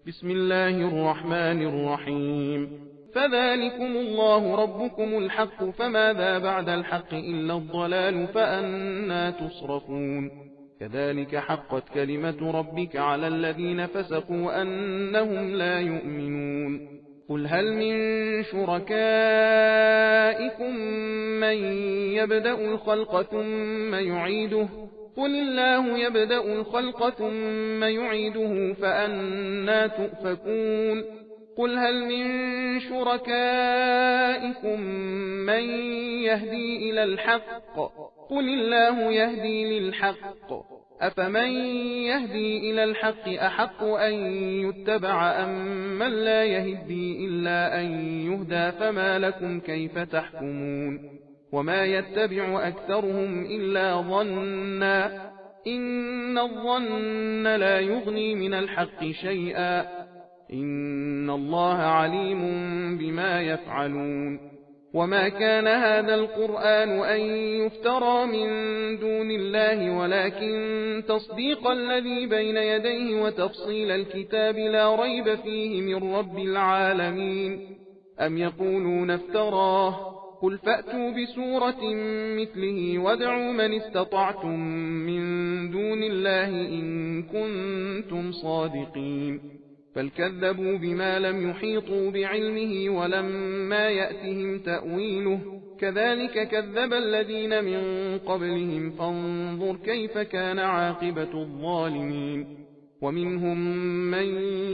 بسم الله الرحمن الرحيم فذلكم الله ربكم الحق فماذا بعد الحق إلا الضلال فأنى تصرفون كذلك حقت كلمة ربك على الذين فسقوا أنهم لا يؤمنون قل هل من شركائكم من يبدأ الخلق ثم يعيده قل الله يبدأ الخلق ثم يعيده فأنى تؤفكون قل هل من شركائكم من يهدي إلى الحق قل الله يهدي للحق أفمن يهدي إلى الحق أحق أن يتبع أم من لا يهدي إلا أن يهدى فما لكم كيف تحكمون وما يتبع أكثرهم إلا ظنا إن الظن لا يغني من الحق شيئا إن الله عليم بما يفعلون وما كان هذا القرآن أن يفترى من دون الله ولكن تصديق الذي بين يديه وتفصيل الكتاب لا ريب فيه من رب العالمين أم يقولون افتراه قل فأتوا بسورة مثله وادعوا من استطعتم من دون الله إن كنتم صادقين بل كذبوا بما لم يحيطوا بعلمه ولما يأتهم تأويله كذلك كذب الذين من قبلهم فانظر كيف كان عاقبة الظالمين ومنهم من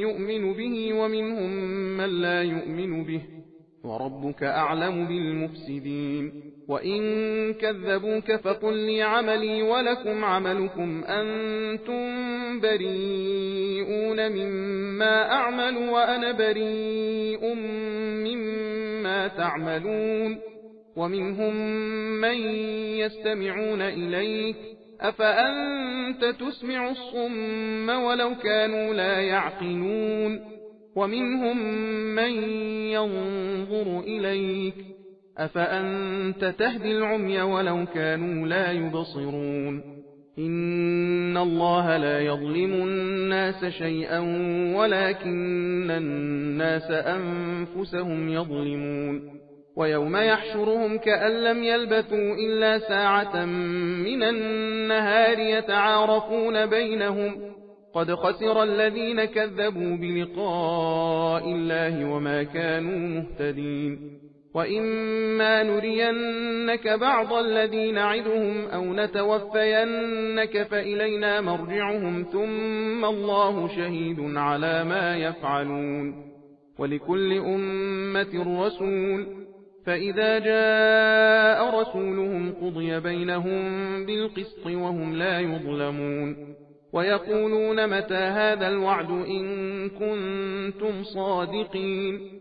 يؤمن به ومنهم من لا يؤمن به وربك أعلم بالمفسدين وإن كذبوك فقل لي عملي ولكم عملكم أنتم بريئون مما أعمل وأنا بريء مما تعملون ومنهم من يستمعون إليك أفأنت تسمع الصم ولو كانوا لا يعقلون ومنهم من ينظر إليك أفأنت تهدي العمي ولو كانوا لا يبصرون إن الله لا يظلم الناس شيئا ولكن الناس أنفسهم يظلمون ويوم يحشرهم كأن لم يلبثوا إلا ساعة من النهار يتعارفون بينهم قد خسر الذين كذبوا بلقاء الله وما كانوا مهتدين وإما نرينك بعض الذين نعدهم أو نتوفينك فإلينا مرجعهم ثم الله شهيد على ما يفعلون ولكل أمة رسول فإذا جاء رسولهم قضي بينهم بالقسط وهم لا يظلمون ويقولون متى هذا الوعد إن كنتم صادقين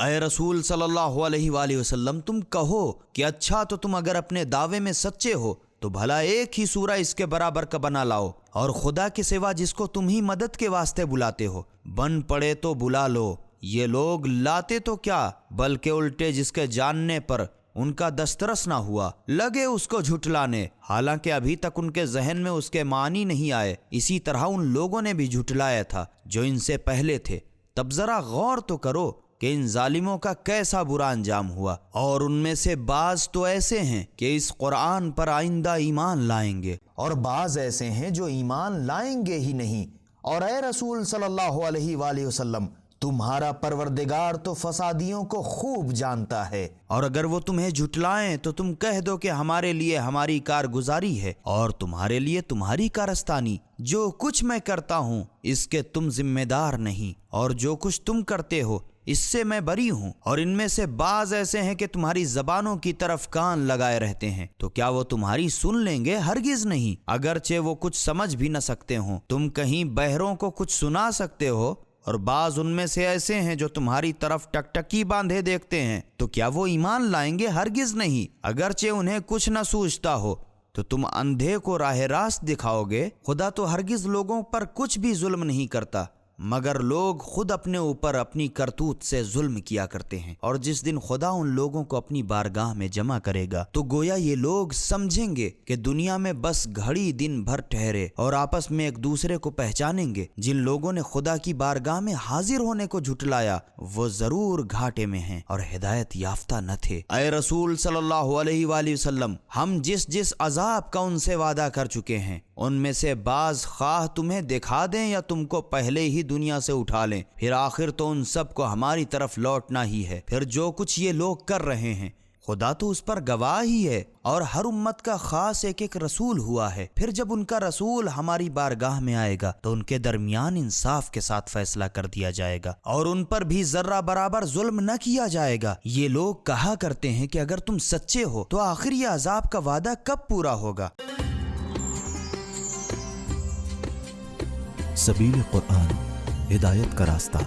اے رسول صلی اللہ علیہ وآلہ وسلم تم کہو کہ اچھا تو تم اگر اپنے دعوے میں سچے ہو تو بھلا ایک ہی سورہ اس کے برابر کا بنا لاؤ، اور خدا کے سوا جس کو تم ہی مدد کے واسطے بلاتے ہو بن پڑے تو بلا لو۔ یہ لوگ لاتے تو کیا بلکہ الٹے جس کے جاننے پر ان کا دسترس نہ ہوا لگے اس کو جھٹلانے، حالانکہ ابھی تک ان کے ذہن میں اس کے معنی نہیں آئے۔ اسی طرح ان لوگوں نے بھی جھٹلایا تھا جو ان سے پہلے تھے۔ تب ذرا غور تو کرو کہ ان ظالموں کا کیسا برا انجام ہوا، اور ان میں سے بعض تو ایسے ہیں کہ اس قرآن پر آئندہ ایمان لائیں گے، اور بعض ایسے ہیں جو ایمان لائیں گے ہی نہیں۔ اور اے رسول صلی اللہ علیہ وآلہ وسلم تمہارا پروردگار تو فسادیوں کو خوب جانتا ہے، اور اگر وہ تمہیں جھٹلائیں تو تم کہہ دو کہ ہمارے لیے ہماری کارگزاری ہے اور تمہارے لیے تمہاری کارستانی۔ جو کچھ میں کرتا ہوں اس کے تم ذمہ دار نہیں، اور جو کچھ تم کرتے ہو اس سے میں بری ہوں۔ اور ان میں سے بعض ایسے ہیں کہ تمہاری زبانوں کی طرف کان لگائے رہتے ہیں، تو کیا وہ تمہاری سن لیں گے؟ ہرگز نہیں، اگرچہ وہ کچھ سمجھ بھی نہ سکتے ہوں۔ تم کہیں بہروں کو کچھ سنا سکتے ہو، اور بعض ان میں سے ایسے ہیں جو تمہاری طرف ٹکٹکی باندھے دیکھتے ہیں، تو کیا وہ ایمان لائیں گے؟ ہرگز نہیں، اگرچہ انہیں کچھ نہ سوچتا ہو۔ تو تم اندھے کو راہ راست دکھاؤ گے؟ خدا تو ہرگز لوگوں پر کچھ بھی ظلم نہیں کرتا، مگر لوگ خود اپنے اوپر اپنی کرتوت سے ظلم کیا کرتے ہیں۔ اور جس دن خدا ان لوگوں کو اپنی بارگاہ میں جمع کرے گا تو گویا یہ لوگ سمجھیں گے کہ دنیا میں بس گھڑی دن بھر ٹھہرے، اور آپس میں ایک دوسرے کو پہچانیں گے۔ جن لوگوں نے خدا کی بارگاہ میں حاضر ہونے کو جھٹلایا وہ ضرور گھاٹے میں ہیں اور ہدایت یافتہ نہ تھے۔ اے رسول صلی اللہ علیہ وآلہ وسلم ہم جس عذاب کا ان سے وعدہ کر چکے ہیں ان میں سے بعض خواہ تمہیں دکھا دیں یا تم کو پہلے ہی دنیا سے اٹھا لیں، پھر آخر تو ان سب کو ہماری طرف لوٹنا ہی ہے۔ پھر جو کچھ یہ لوگ کر رہے ہیں خدا تو اس پر گواہ ہی ہے، اور ہر امت کا خاص ایک رسول ہوا ہے۔ پھر جب ان کا رسول ہماری بارگاہ میں آئے گا تو ان کے درمیان انصاف کے ساتھ فیصلہ کر دیا جائے گا، اور ان پر بھی ذرہ برابر ظلم نہ کیا جائے گا۔ یہ لوگ کہا کرتے ہیں کہ اگر تم سچے ہو تو آخر یہ عذاب کا وعدہ کب پورا ہوگا؟ سبیل قرآن، ہدایت کا راستہ۔